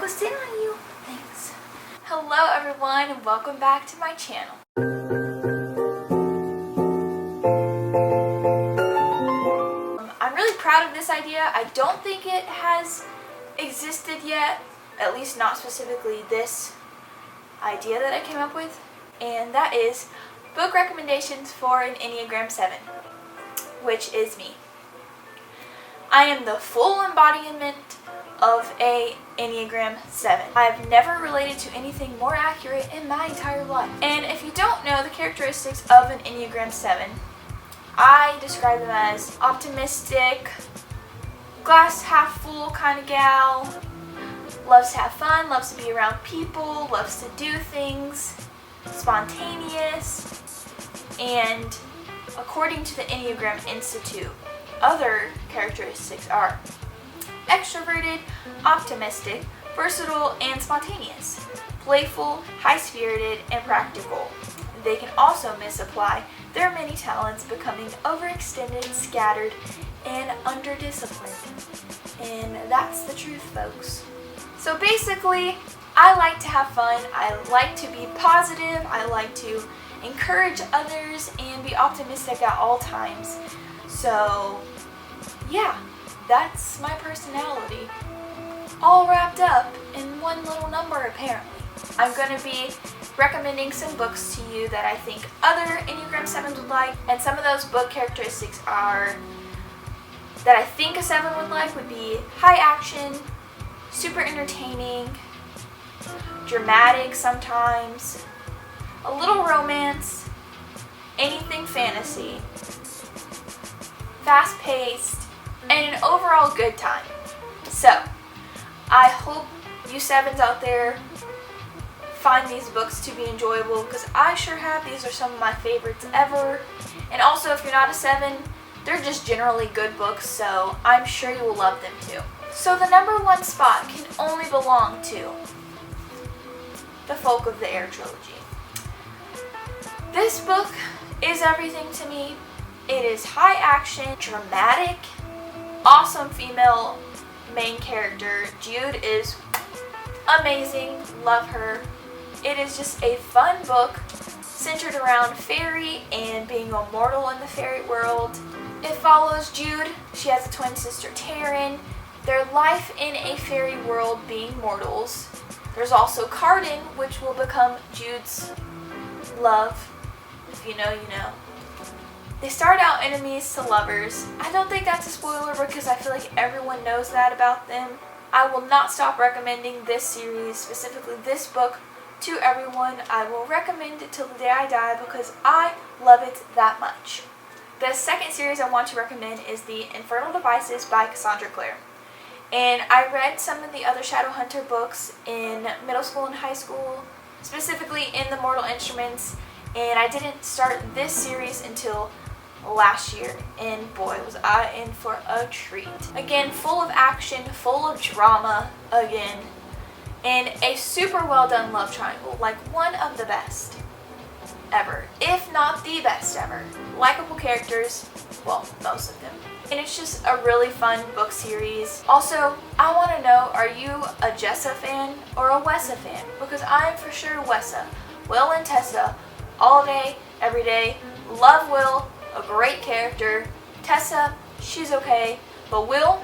focused in on you. Thanks. Hello everyone and welcome back to my channel. I'm really proud of this idea. I don't think it has existed yet, at least not specifically this idea that I came up with, and that is book recommendations for an Enneagram 7, which is me. I am the full embodiment of a Enneagram 7. I've never related to anything more accurate in my entire life. And if you don't know the characteristics of an Enneagram 7, I describe them as optimistic, glass half full kind of gal, loves to have fun, loves to be around people, loves to do things, spontaneous, and according to the Enneagram Institute, other characteristics are extroverted, optimistic, versatile, and spontaneous, playful, high-spirited, and practical. They can also misapply their many talents, becoming overextended, scattered, and under-disciplined. And that's the truth, folks. So basically, I like to have fun, I like to be positive, I like to encourage others, and be optimistic at all times. So, yeah, that's my personality, all wrapped up in one little number apparently. I'm going to be recommending some books to you that I think other Enneagram 7s would like, and some of those book characteristics are that I think a 7 would like would be high action, super entertaining, dramatic sometimes, a little romance, anything fantasy, fast-paced, and an overall good time. So, I hope you 7s out there find these books to be enjoyable, because I sure have. These are some of my favorites ever. And also, if you're not a 7, they're just generally good books, so I'm sure you will love them too. So the number 1 spot can only belong to The Folk of the Air trilogy. This book is everything to me. It is high action, dramatic, awesome female main character. Jude is amazing, love her. It is just a fun book centered around fairy and being a mortal in the fairy world. It follows Jude, she has a twin sister Taryn, their life in a fairy world being mortals. There's also Cardin, which will become Jude's love. If you know, you know. They start out enemies to lovers. I don't think that's a spoiler because I feel like everyone knows that about them. I will not stop recommending this series, specifically this book, to everyone. I will recommend it till the day I die because I love it that much. The second series I want to recommend is the Infernal Devices by Cassandra Clare. And I read some of the other Shadowhunter books in middle school and high school, specifically in the Mortal Instruments, and I didn't start this series until last year, and boy was I in for a treat. Again, full of action, full of drama again, and a super well done love triangle, like one of the best ever, if not the best ever. Likeable characters, well, most of them. And it's just a really fun book series. Also, I want to know, are you a Jessa fan or a Wessa fan? Because I'm for sure Wessa. Will and Tessa, all day, every day. Love Will, a great character. Tessa, she's okay. But Will,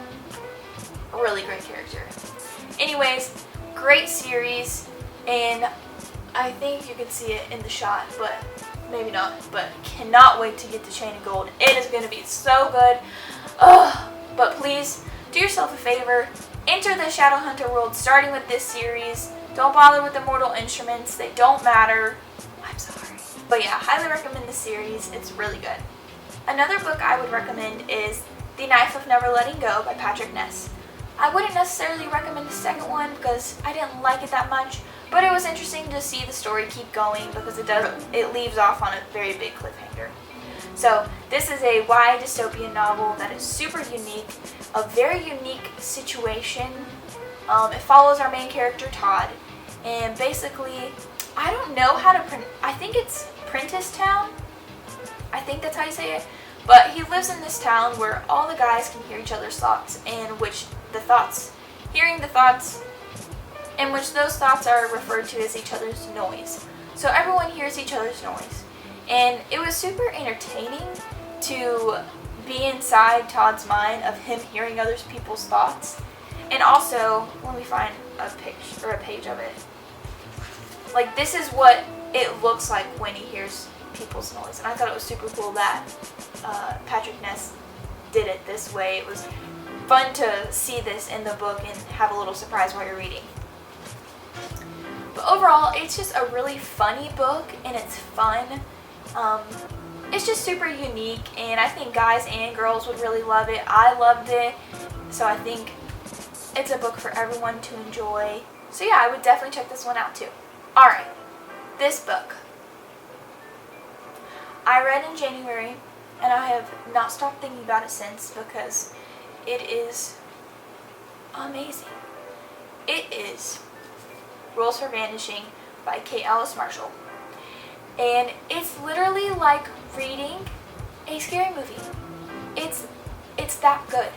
a really great character. Anyways, great series, and I think you can see it in the shot, but maybe not. But cannot wait to get the Chain of Gold. It is going to be so good. Ugh. But please, do yourself a favor. Enter the Shadowhunter world starting with this series. Don't bother with the Mortal Instruments. They don't matter. I'm sorry. But yeah, highly recommend the series. It's really good. Another book I would recommend is The Knife of Never Letting Go by Patrick Ness. I wouldn't necessarily recommend the second one because I didn't like it that much, but it was interesting to see the story keep going because it leaves off on a very big cliffhanger. So this is a YA dystopian novel that is super unique, a very unique situation. It follows our main character Todd, and basically, I don't know how to I think it's Prentice Town. I think that's how you say it. But he lives in this town where all the guys can hear each other's thoughts, and hearing the thoughts in which those thoughts are referred to as each other's noise. So everyone hears each other's noise. And it was super entertaining to be inside Todd's mind of him hearing other people's thoughts. And also, let me find a page of it. Like, this is what it looks like when he hears people's noise. And I thought it was super cool that Patrick Ness did it this way. It was fun to see this in the book and have a little surprise while you're reading. But overall, it's just a really funny book, and it's fun. It's just super unique, and I think guys and girls would really love it. I loved it, so I think it's a book for everyone to enjoy. So yeah, I would definitely check this one out too. Alright, this book I read in January, and I have not stopped thinking about it since because it is amazing. It is Rules for Vanishing by Kate Alice Marshall. And it's literally like reading a scary movie. It's that good.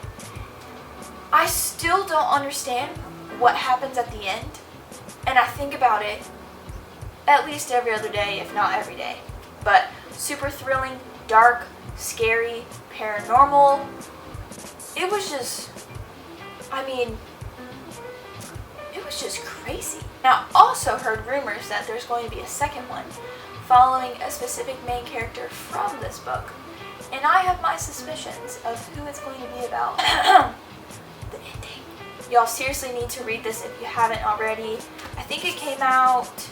I still don't understand what happens at the end, and I think about it at least every other day, if not every day. But super thrilling, dark, scary, paranormal. It was just, it was just crazy. Now, I also heard rumors that there's going to be a second one following a specific main character from this book. And I have my suspicions of who it's going to be about. The ending. Y'all seriously need to read this if you haven't already. I think it came out...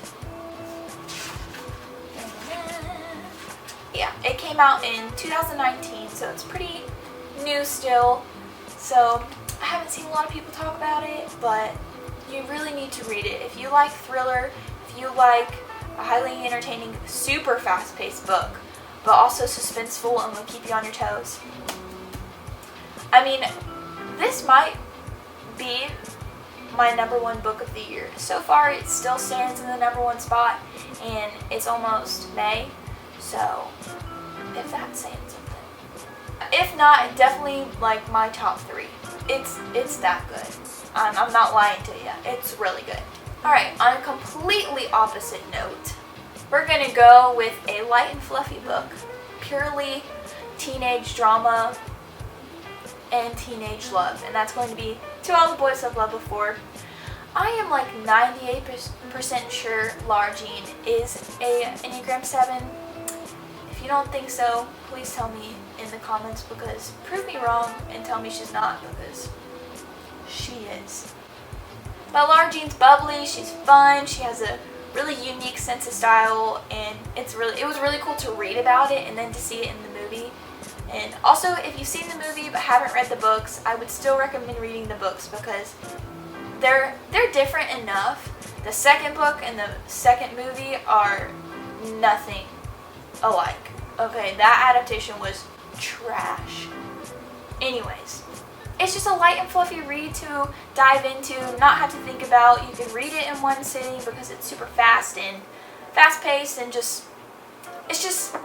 Yeah, it came out in 2019, so it's pretty new still. So I haven't seen a lot of people talk about it, but you really need to read it. If you like thriller, if you like a highly entertaining, super fast-paced book, but also suspenseful and will keep you on your toes. I mean, this might be my #1 book of the year. So far, it still stands in the #1 spot, and it's almost May, so if that's saying something. If not, definitely like my top 3. It's that good. I'm not lying to you. It's really good. Alright, on a completely opposite note, we're going to go with a light and fluffy book. Purely teenage drama and teenage love. And that's going to be To All the Boys I've Loved Before. I am like 98% sure Lara Jean is a Enneagram 7. If you don't think so, please tell me in the comments, because prove me wrong and tell me she's not, because she is. But Lara Jean's bubbly, she's fun, she has a really unique sense of style, and it was really cool to read about it and then to see it in the movie. And also, if you've seen the movie but haven't read the books, I would still recommend reading the books because they're different enough. The second book and the second movie are nothing alike. Okay, that adaptation was trash. Anyways, it's just a light and fluffy read to dive into, not have to think about. You can read it in one sitting because it's super fast and fast-paced, and it's just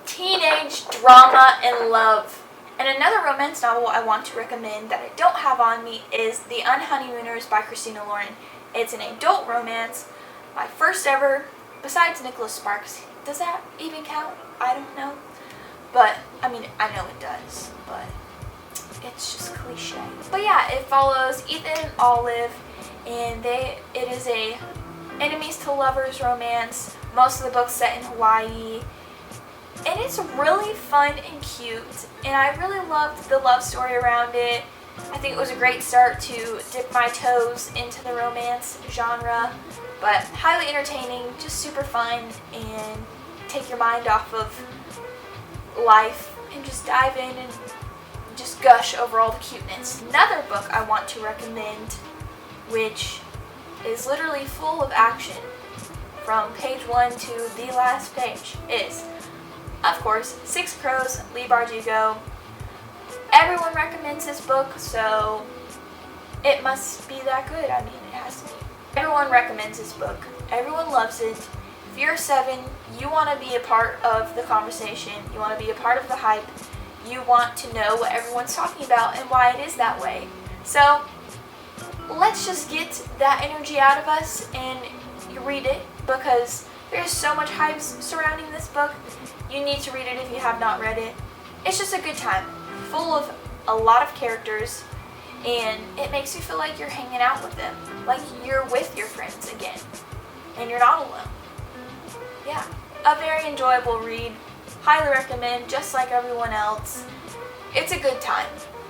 teenage drama and love. And another romance novel I want to recommend that I don't have on me is The Unnie Weiners by Christina Lauren. It's an adult romance, my first ever, besides Nicholas Sparks. Does that even count? I don't know. But, I mean, I know it does, but it's just cliche. But yeah, it follows Ethan and Olive, and it is a enemies to lovers romance. Most of the book's set in Hawaii, and it's really fun and cute, and I really loved the love story around it. I think it was a great start to dip my toes into the romance genre, but highly entertaining, just super fun, and take your mind off of life and just dive in and just gush over all the cuteness. Another book I want to recommend, which is literally full of action from page 1 to the last page, is, of course, 6 Crows, Leigh Bardugo. Everyone recommends this book, so it must be that good. I mean, it has to be. Everyone recommends this book. Everyone loves it. If you're a 7, you want to be a part of the conversation. You want to be a part of the hype. You want to know what everyone's talking about and why it is that way. So, let's just get that energy out of us and read it, because there's so much hype surrounding this book. You need to read it if you have not read it. It's just a good time, full of a lot of characters, and it makes you feel like you're hanging out with them, like you're with your friends again, and you're not alone. Yeah, a very enjoyable read. Highly recommend, just like everyone else. It's a good time.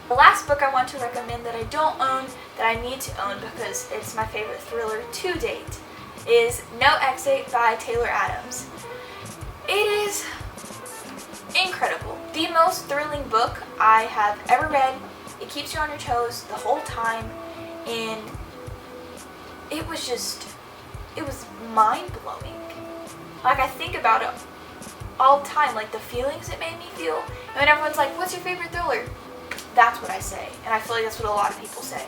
The last book I want to recommend that I don't own, that I need to own because it's my favorite thriller to date, is No Exit by Taylor Adams. It is incredible. The most thrilling book I have ever read. It keeps you on your toes the whole time, and it was mind-blowing. Like, I think about it all the time, like the feelings it made me feel. And when everyone's like, what's your favorite thriller? That's what I say, and I feel like that's what a lot of people say.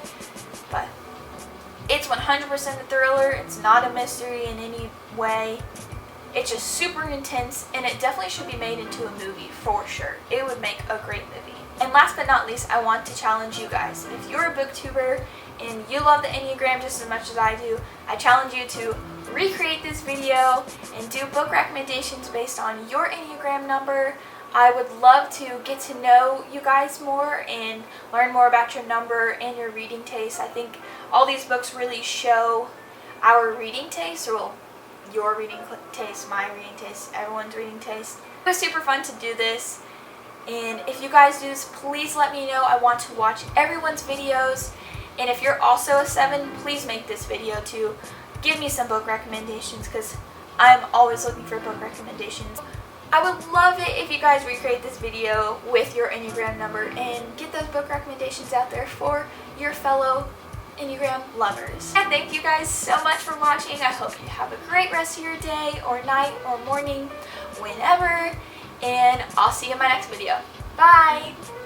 But it's 100% a thriller. It's not a mystery in any way. It's just super intense, and it definitely should be made into a movie for sure. It would make a great movie. And last but not least, I want to challenge you guys. If you're a booktuber and you love the Enneagram just as much as I do, I challenge you to recreate this video and do book recommendations based on your Enneagram number. I would love to get to know you guys more and learn more about your number and your reading taste. I think all these books really show our reading taste, or your reading taste, my reading taste, everyone's reading taste. It was super fun to do this, and if you guys do this, please let me know. I want to watch everyone's videos, and if you're also a 7, please make this video too. Give me some book recommendations, because I'm always looking for book recommendations. I would love it if you guys recreate this video with your Enneagram number and get those book recommendations out there for your fellow Enneagram lovers. And thank you guys so much for watching. I hope you have a great rest of your day or night or morning, whenever, and I'll see you in my next video. Bye!